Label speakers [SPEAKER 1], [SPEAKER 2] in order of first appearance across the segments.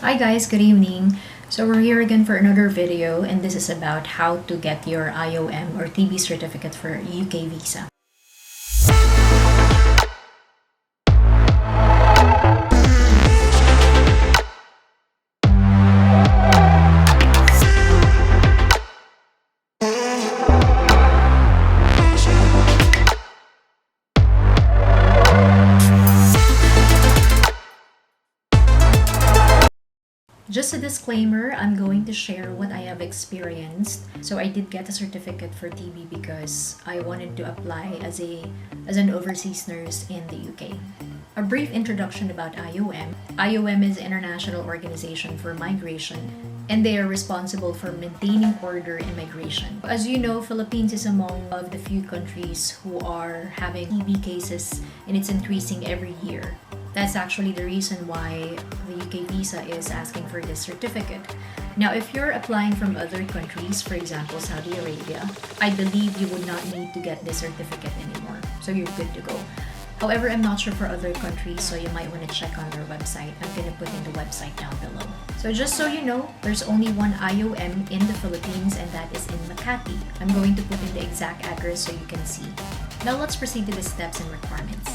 [SPEAKER 1] Hi guys, good evening. So we're here again for another video, and this is about how to get your IOM or TB certificate for UK visa. Just a disclaimer, I'm going to share what I have experienced. So I did get a certificate for TB because I wanted to apply as an overseas nurse in the UK. A brief introduction about IOM. IOM is an international organization for migration, and they are responsible for maintaining order in migration. As you know, Philippines is among of the few countries who are having TB cases, and it's increasing every year. That's actually the reason why the UK visa is asking for this certificate. Now, if you're applying from other countries, for example, Saudi Arabia, I believe you would not need to get this certificate anymore. So you're good to go. However, I'm not sure for other countries, so you might want to check on their website. I'm going to put in the website down below. So just so you know, there's only one IOM in the Philippines, and that is in Makati. I'm going to put in the exact address so you can see. Now let's proceed to the steps and requirements.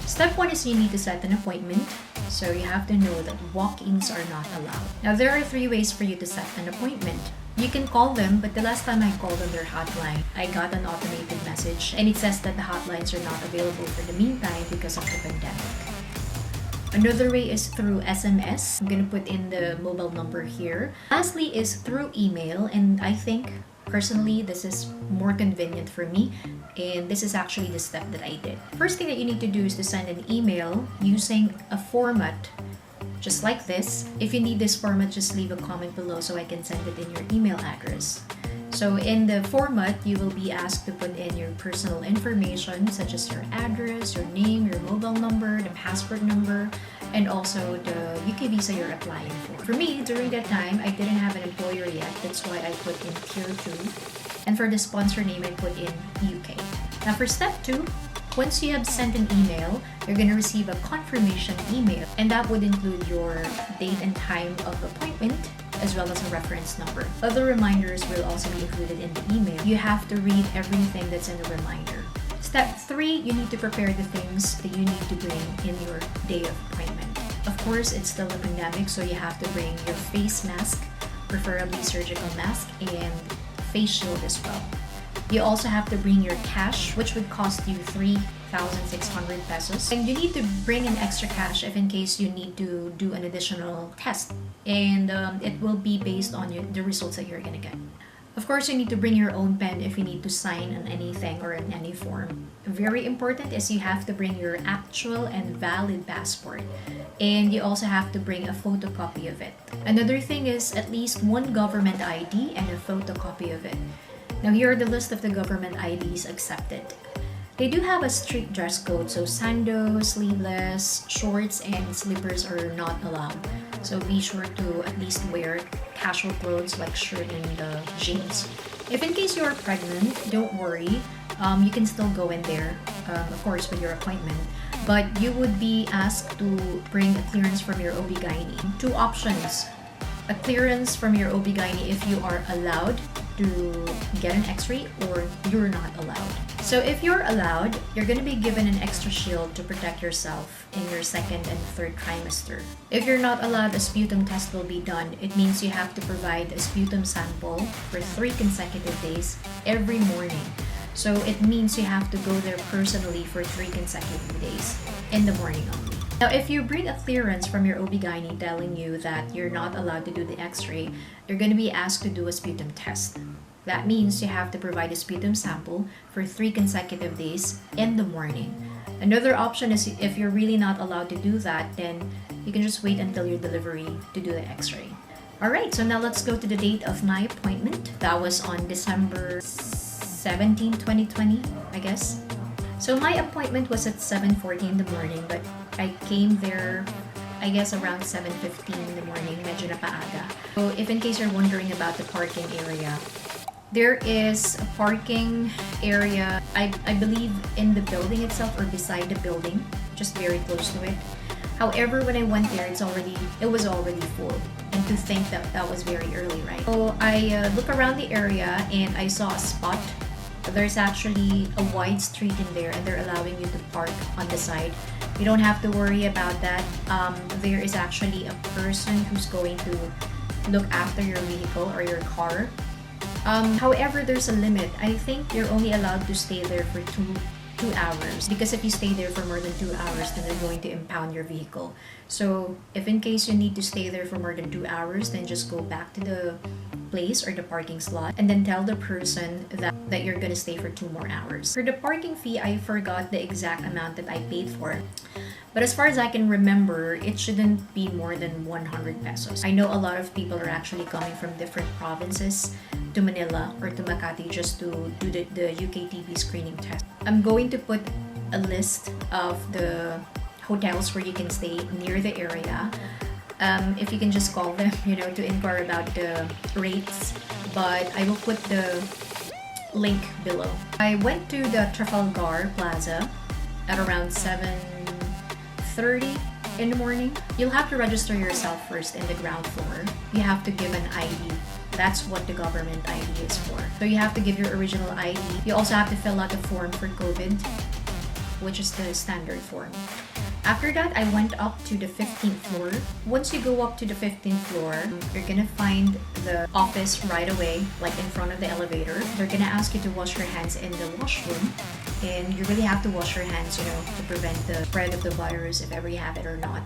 [SPEAKER 1] Step 1 is you need to set an appointment. So you have to know that walk-ins are not allowed. Now there are 3 ways for you to set an appointment. You can call them, but the last time I called on their hotline, I got an automated message and it says that the hotlines are not available for the meantime because of the pandemic. Another way is through SMS. I'm gonna put in the mobile number here. Lastly is through email, and I think personally this is more convenient for me, and this is actually the step that I did. First thing that you need to do is to send an email using a format just like this. If you need this format, just leave a comment below so I can send it in your email address. So in the format, you will be asked to put in your personal information such as your address, your name, your mobile number, the passport number, and also the UK visa you're applying for. For me, during that time, I didn't have an employer yet. That's why I put in Tier 2. And for the sponsor name, I put in UK. Now for step 2, once you have sent an email, you're going to receive a confirmation email, and that would include your date and time of appointment as well as a reference number. Other reminders will also be included in the email. You have to read everything that's in the reminder. Step 3, you need to prepare the things that you need to bring in your day of appointment. Of course, it's still a pandemic, so you have to bring your face mask, preferably surgical mask, and face shield as well. You also have to bring your cash, which would cost you 3,600 pesos. And you need to bring an extra cash if in case you need to do an additional test. And it will be based on the results that you're gonna get. Of course, you need to bring your own pen if you need to sign on anything or in any form. Very important is you have to bring your actual and valid passport. And you also have to bring a photocopy of it. Another thing is at least one government ID and a photocopy of it. Now here are the list of the government IDs accepted. They do have a strict dress code, so sandals, sleeveless, shorts, and slippers are not allowed. So be sure to at least wear casual clothes like shirt and jeans. If in case you are pregnant, don't worry. You can still go in there, of course, with your appointment. But you would be asked to bring a clearance from your OB-GYN. 2 options. A clearance from your OB-GYN if you are allowed to get an x-ray or you're not allowed. So if you're allowed, you're going to be given an extra shield to protect yourself in your 2nd and 3rd trimester. If you're not allowed, a sputum test will be done. It means you have to provide a sputum sample for 3 consecutive days every morning. So it means you have to go there personally for 3 consecutive days in the morning only. Now, if you bring a clearance from your OB-GYN telling you that you're not allowed to do the x-ray, you're going to be asked to do a sputum test. That means you have to provide a sputum sample for 3 consecutive days in the morning. Another option is if you're really not allowed to do that, then you can just wait until your delivery to do the x-ray. Alright, so now let's go to the date of my appointment. That was on December 17, 2020, I guess. So my appointment was at 7:40 in the morning, but I came there, I guess, around 7:15 in the morning, medyo napaaga. So if in case you're wondering about the parking area, there is a parking area, I believe in the building itself or beside the building, just very close to it. However, when I went there, it was already full. And to think that that was very early, right? So I look around the area and I saw a spot. There's actually a wide street in there and they're allowing you to park on the side. You don't have to worry about that. There is actually a person who's going to look after your vehicle or your car. However, there's a limit. I think you're only allowed to stay there for two hours, because if you stay there for more than 2 hours, then they're going to impound your vehicle. So if in case you need to stay there for more than 2 hours, then just go back to the place or the parking slot and then tell the person that you're gonna stay for 2 more hours. For the parking fee, I forgot the exact amount that I paid for. But as far as I can remember, it shouldn't be more than 100 pesos. I know a lot of people are actually coming from different provinces to Manila or to Makati just to do the UKTV screening test. I'm going to put a list of the hotels where you can stay near the area. If you can just call them, to inquire about the rates. But I will put the link below. I went to the Trafalgar Plaza at around 7:30 in the morning. You'll have to register yourself first in the ground floor. You have to give an ID. That's what the government ID is for. So you have to give your original ID. You also have to fill out a form for COVID, which is the standard form. After that, I went up to the 15th floor. Once you go up to the 15th floor, you're gonna find the office right away, like in front of the elevator. They're gonna ask you to wash your hands in the washroom. And you really have to wash your hands, to prevent the spread of the virus, if ever you have it or not.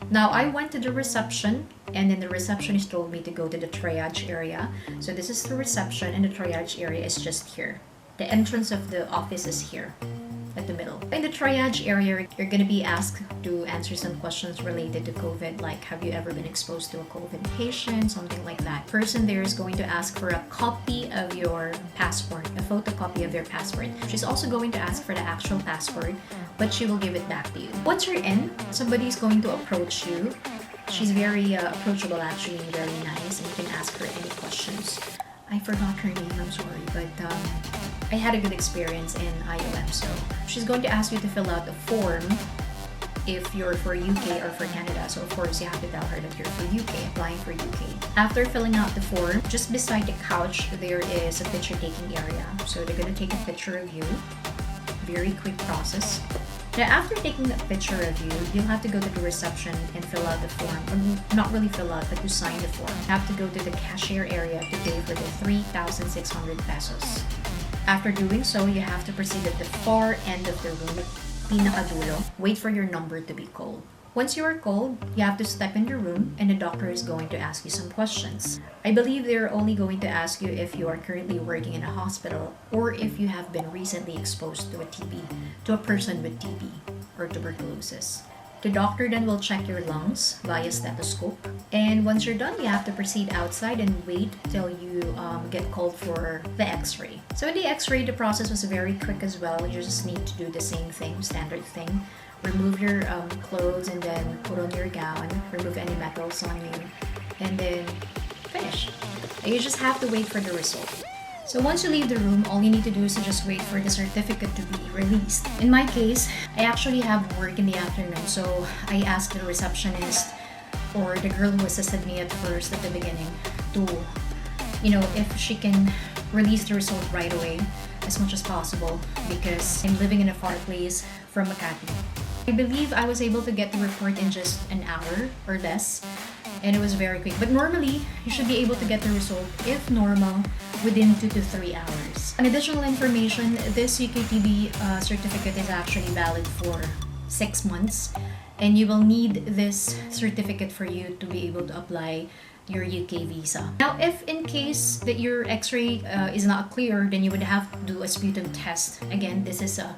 [SPEAKER 1] Now, I went to the reception, and then the receptionist told me to go to the triage area. So this is the reception, and the triage area is just here. The entrance of the office is here, at the middle. In the triage area, you're gonna be asked to answer some questions related to COVID, like have you ever been exposed to a COVID patient, something like that. Person there is going to ask for a copy of your passport, a photocopy of your passport. She's also going to ask for the actual passport, but she will give it back to you. Once you're in, somebody's going to approach you. She's very approachable actually, and very nice, and you can ask her any questions. I forgot her name, I'm sorry, but I had a good experience in IOM. So she's going to ask you to fill out a form if you're for UK or for Canada. So of course you have to tell her that you're for UK, applying for UK. After filling out the form, just beside the couch there is a picture taking area. So they're going to take a picture of you. Very quick process. Now, after taking a picture of you, you'll have to go to the reception and fill out the form. Or not really fill out, but to sign the form. You have to go to the cashier area to pay for the 3,600 pesos. After doing so, you have to proceed at the far end of the room, pinakadulo. Wait for your number to be called. Once you are called, you have to step in the room and the doctor is going to ask you some questions. I believe they're only going to ask you if you are currently working in a hospital or if you have been recently exposed to a person with TB or tuberculosis. The doctor then will check your lungs via stethoscope. And once you're done, you have to proceed outside and wait till you get called for the x-ray. So in the x-ray, the process was very quick as well. You just need to do the same thing, standard thing. Remove your clothes and then put on your gown. Remove any metals on you. And then finish. And you just have to wait for the result. So once you leave the room, all you need to do is to just wait for the certificate to be released. In my case, I actually have work in the afternoon, so I asked the receptionist or the girl who assisted me at first at the beginning to, if she can release the result right away as much as possible because I'm living in a far place from Makati. I believe I was able to get the report in just an hour or less, and it was very quick. But normally, you should be able to get the result, if normal, within 2 to 3 hours. An additional information, this UKTV certificate is actually valid for 6 months, and you will need this certificate for you to be able to apply your UK visa. Now, if in case that your x-ray is not clear, then you would have to do a sputum test. Again, this is a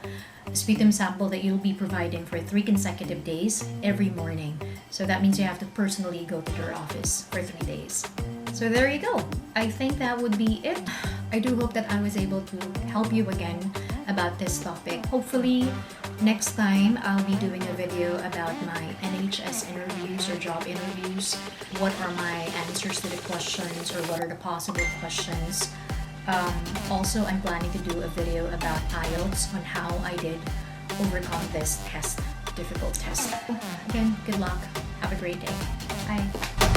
[SPEAKER 1] sputum sample that you'll be providing for 3 consecutive days every morning. So that means you have to personally go to their office for 3 days. So there you go. I think that would be it. I do hope that I was able to help you again about this topic. Hopefully, next time I'll be doing a video about my NHS interviews or job interviews. What are my answers to the questions or what are the possible questions? Also, I'm planning to do a video about IELTS on how I did overcome this test. difficult test. Again, good luck. Have a great day. Bye.